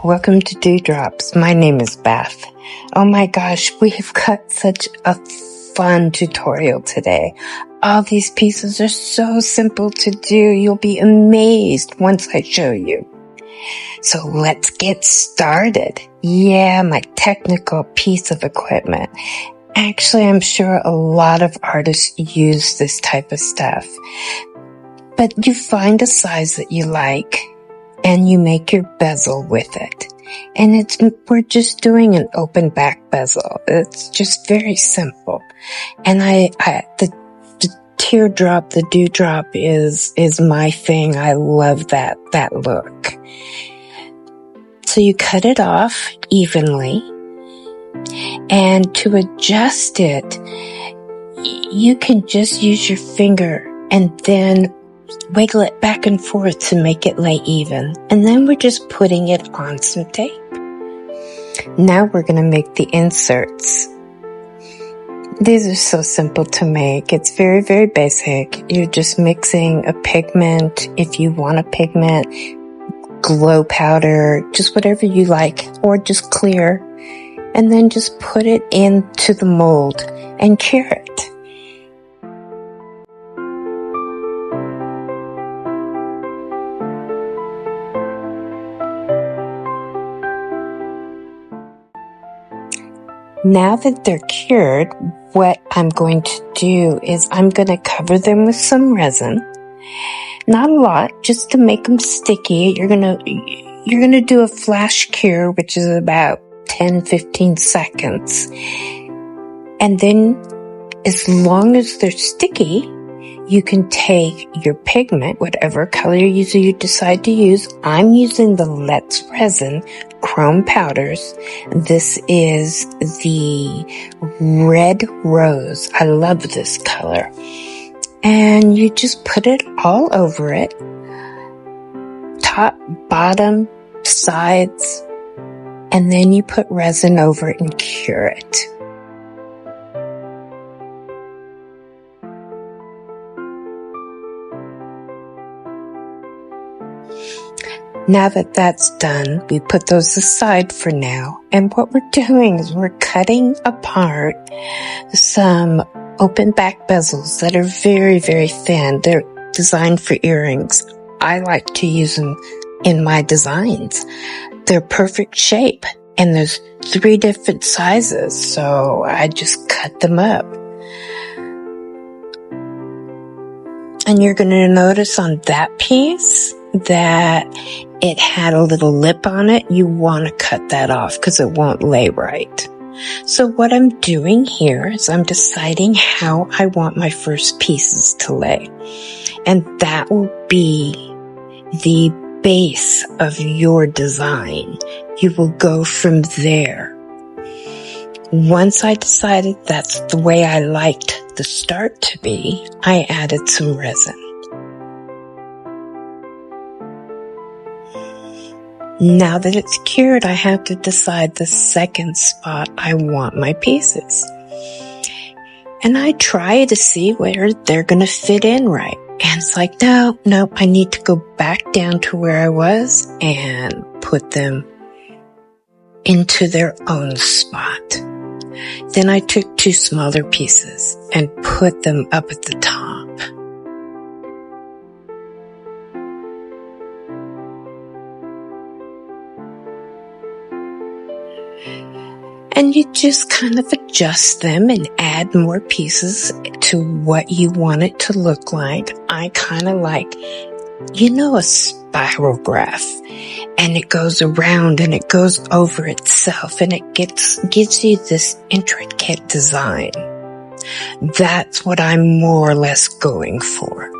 Welcome to Dewdrops. My name is Beth. Oh my gosh, we've got such a fun tutorial today. All these pieces are so simple to do. You'll be amazed once I show you. So let's get started. Yeah, my technical piece of equipment. Actually, I'm sure a lot of artists use this type of stuff. But you find a size that you like and you make your bezel with it. And we're just doing an open back bezel. It's just very simple. And the teardrop, the dewdrop is my thing. I love that look. So you cut it off evenly. And to adjust it, you can just use your finger and then wiggle it back and forth to make it lay even. And then we're just putting it on some tape. Now we're going to make the inserts. These are so simple to make. It's very, very basic. You're just mixing a pigment, if you want a pigment, glow powder, just whatever you like, or just clear. And then just put it into the mold and cure it. Now that they're cured, what I'm going to do is I'm going to cover them with some resin. Not a lot, just to make them sticky. You're going to do a flash cure, which is about 10-15 seconds. And then as long as they're sticky, you can take your pigment, whatever color you decide to use. I'm using the Resin Chrome powders. This is the red rose. I love this color. And you just put it all over it. Top, bottom, sides. And then you put resin over it and cure it. Now that that's done, we put those aside for now. And what we're doing is we're cutting apart some open back bezels that are very, very thin. They're designed for earrings. I like to use them in my designs. They're perfect shape. And there's 3 different sizes, so I just cut them up. And you're going to notice on that piece that it had a little lip on it. You want to cut that off because it won't lay right. So what I'm doing here is I'm deciding how I want my first pieces to lay. And that will be the base of your design. You will go from there. Once I decided that's the way I liked the start to be, I added some resin. Now that it's cured, I have to decide the second spot I want my pieces. And I try to see where they're going to fit in right. And it's like, no, I need to go back down to where I was and put them into their own spot. Then I took 2 smaller pieces and put them up at the top. And you just kind of adjust them and add more pieces to what you want it to look like. I kind of like, a spiral graph. And it goes around and it goes over itself and it gives you this intricate design. That's what I'm more or less going for.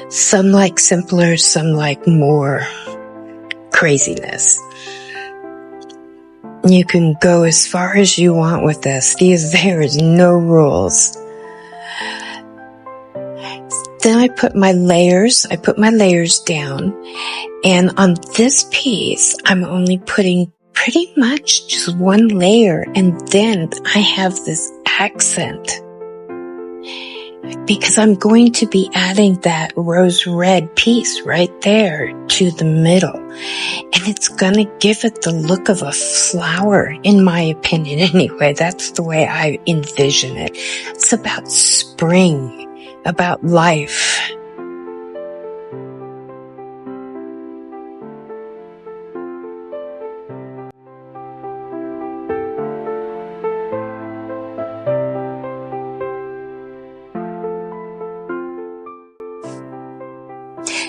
Some like simpler, some like more craziness. You can go as far as you want with this. There is no rules. Then I put my layers down. And on this piece, I'm only putting pretty much just 1 layer. And then I have this accent. because I'm going to be adding that rose red piece right there to the middle. And it's going to give it the look of a flower, in my opinion. Anyway, that's the way I envision it. It's about spring, about life.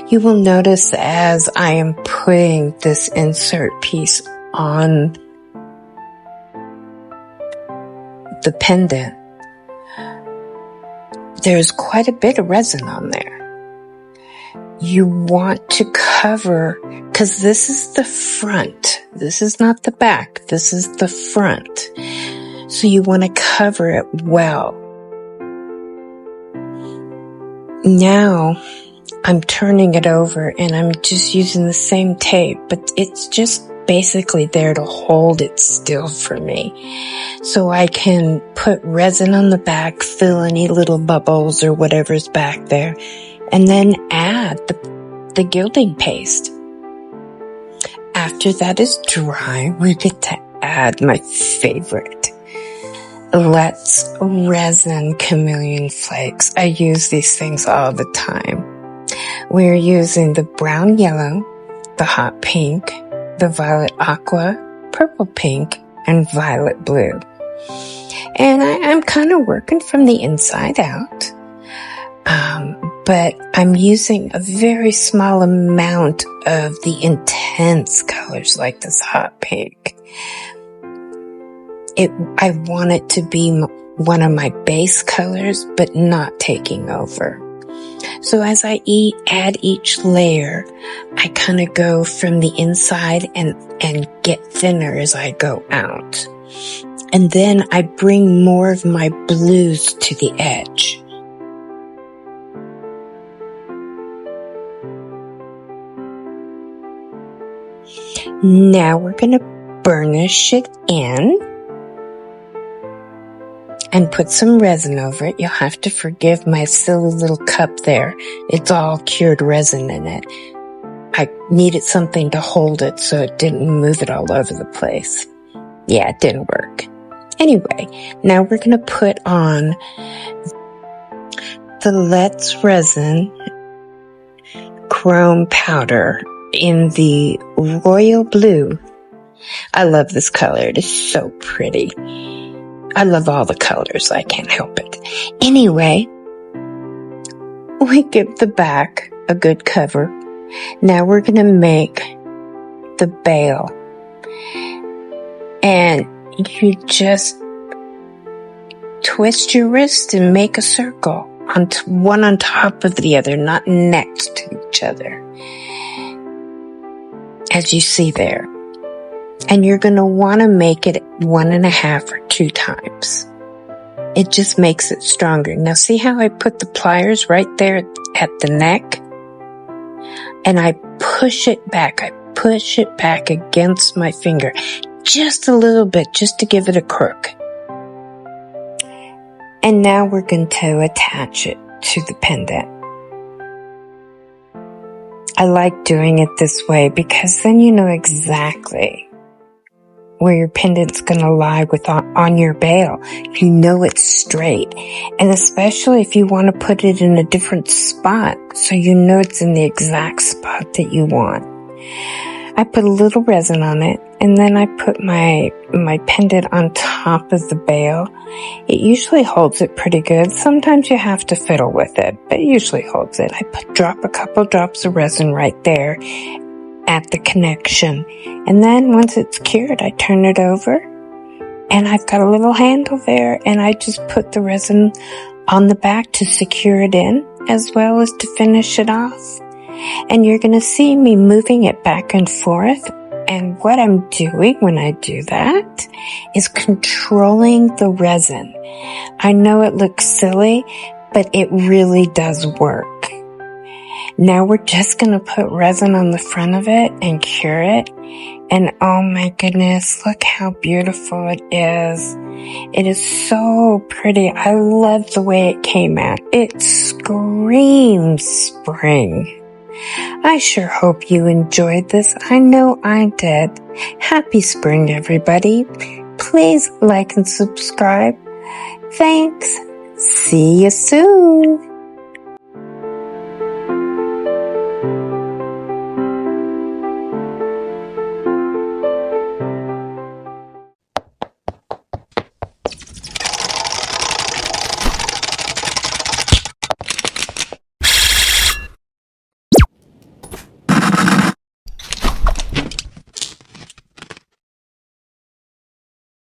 You will notice as I am putting this insert piece on the pendant, there's quite a bit of resin on there. You want to cover, because this is the front. This is not the back. This is the front. So you want to cover it well. Now, I'm turning it over and I'm just using the same tape, but it's just basically there to hold it still for me. So I can put resin on the back, fill any little bubbles or whatever's back there, and then add the gilding paste. After that is dry, we get to add my favorite. Let's Resin Chameleon flakes. I use these things all the time. We're using the brown yellow, the hot pink, the violet aqua, purple pink, and violet blue. And I'm kind of working from the inside out. But I'm using a very small amount of the intense colors like this hot pink. I want it to be one of my base colors, but not taking over. So as I add each layer, I kind of go from the inside and get thinner as I go out. And then I bring more of my blues to the edge. Now we're going to burnish it in and put some resin over it. You'll have to forgive my silly little cup there. It's all cured resin in it. I needed something to hold it so it didn't move it all over the place. Yeah, it didn't work. Anyway, now we're going to put on the Let's Resin Chrome powder in the royal blue. I love this color. It is so pretty. I love all the colors. I can't help it. Anyway, we give the back a good cover. Now we're going to make the bail. And you just twist your wrist and make a circle, one on top of the other, not next to each other, as you see there. And you're going to want to make it 1.5 or 2 times. It just makes it stronger. Now see how I put the pliers right there at the neck? And I push it back. I push it back against my finger. Just a little bit, just to give it a crook. And now we're going to attach it to the pendant. I like doing it this way because then you know exactly where your pendant's going to lie on your bail. You know it's straight. And especially if you want to put it in a different spot, so you know it's in the exact spot that you want. I put a little resin on it, and then I put my pendant on top of the bail. It usually holds it pretty good. Sometimes you have to fiddle with it, but it usually holds it. I drop a couple drops of resin right there at the connection. And then once it's cured, I turn it over, and I've got a little handle there, and I just put the resin on the back to secure it in, as well as to finish it off. And you're going to see me moving it back and forth. And what I'm doing when I do that is controlling the resin. I know it looks silly, but it really does work. Now we're just going to put resin on the front of it and cure it. And oh my goodness, look how beautiful it is. It is so pretty. I love the way it came out. It screams spring. I sure hope you enjoyed this. I know I did. Happy spring, everybody. Please like and subscribe. Thanks. See you soon.